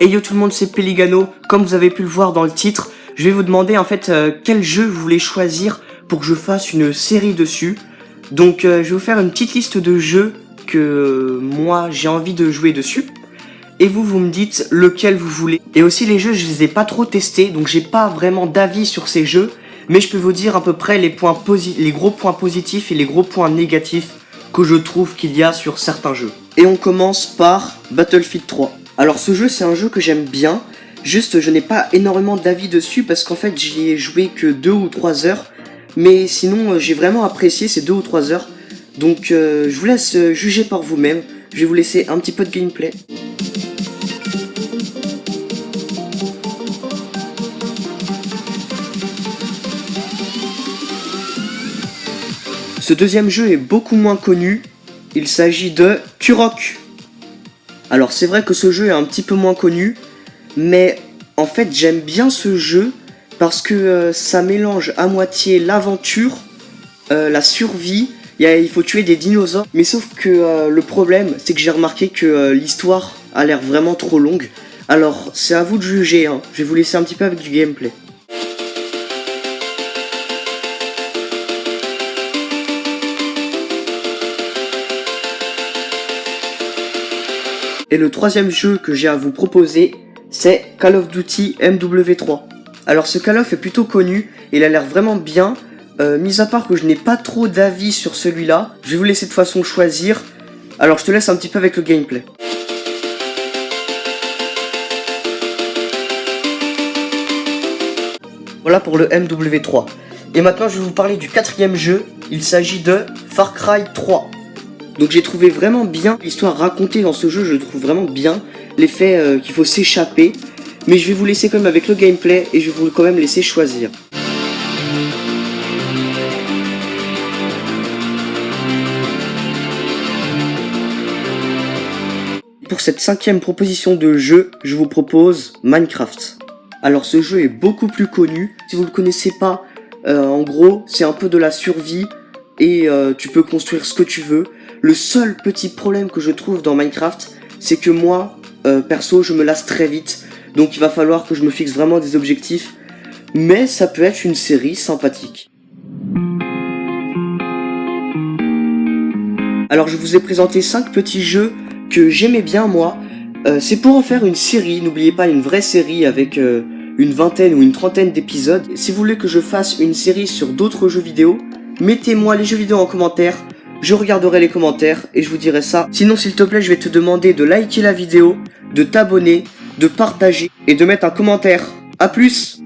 Hey yo tout le monde, c'est Peligano. Comme vous avez pu le voir dans le titre, je vais vous demander en fait quel jeu vous voulez choisir pour que je fasse une série dessus. Donc je vais vous faire une petite liste de jeux que moi j'ai envie de jouer dessus. Et vous me dites lequel vous voulez. Et aussi les jeux, je les ai pas trop testés, donc j'ai pas vraiment d'avis sur ces jeux. Mais je peux vous dire à peu près les gros points positifs et les gros points négatifs que je trouve qu'il y a sur certains jeux. Et on commence par Battlefield 3. Alors ce jeu c'est un jeu que j'aime bien, juste je n'ai pas énormément d'avis dessus parce qu'en fait j'y ai joué que 2 ou 3 heures. Mais sinon j'ai vraiment apprécié ces 2 ou 3 heures. Donc je vous laisse juger par vous-même, je vais vous laisser un petit peu de gameplay. Ce deuxième jeu est beaucoup moins connu, il s'agit de Turok. Alors c'est vrai que ce jeu est un petit peu moins connu, mais en fait j'aime bien ce jeu parce que ça mélange à moitié l'aventure, la survie, il faut tuer des dinosaures, mais sauf que le problème c'est que j'ai remarqué que l'histoire a l'air vraiment trop longue. Alors c'est à vous de juger, hein. Je vais vous laisser un petit peu avec du gameplay. Et le troisième jeu que j'ai à vous proposer, c'est Call of Duty MW3. Alors ce Call of est plutôt connu, il a l'air vraiment bien, mis à part que je n'ai pas trop d'avis sur celui-là, je vais vous laisser de façon choisir, alors je te laisse un petit peu avec le gameplay. Voilà pour le MW3. Et maintenant je vais vous parler du quatrième jeu, il s'agit de Far Cry 3. Donc j'ai trouvé vraiment bien l'histoire racontée dans ce jeu, je trouve vraiment bien l'effet qu'il faut s'échapper. Mais je vais vous laisser quand même avec le gameplay et je vais vous quand même laisser choisir. Pour cette cinquième proposition de jeu, je vous propose Minecraft. Alors ce jeu est beaucoup plus connu, si vous ne le connaissez pas, en gros c'est un peu de la survie et tu peux construire ce que tu veux. Le seul petit problème que je trouve dans Minecraft, c'est que moi, perso, je me lasse très vite. Donc il va falloir que je me fixe vraiment des objectifs. Mais ça peut être une série sympathique. Alors je vous ai présenté 5 petits jeux que j'aimais bien moi. C'est pour en faire une série, n'oubliez pas une vraie série avec une vingtaine ou une trentaine d'épisodes. Si vous voulez que je fasse une série sur d'autres jeux vidéo, mettez-moi les jeux vidéo en commentaire. Je regarderai les commentaires et je vous dirai ça. Sinon s'il te plaît je vais te demander de liker la vidéo, de t'abonner, de partager et de mettre un commentaire. A plus!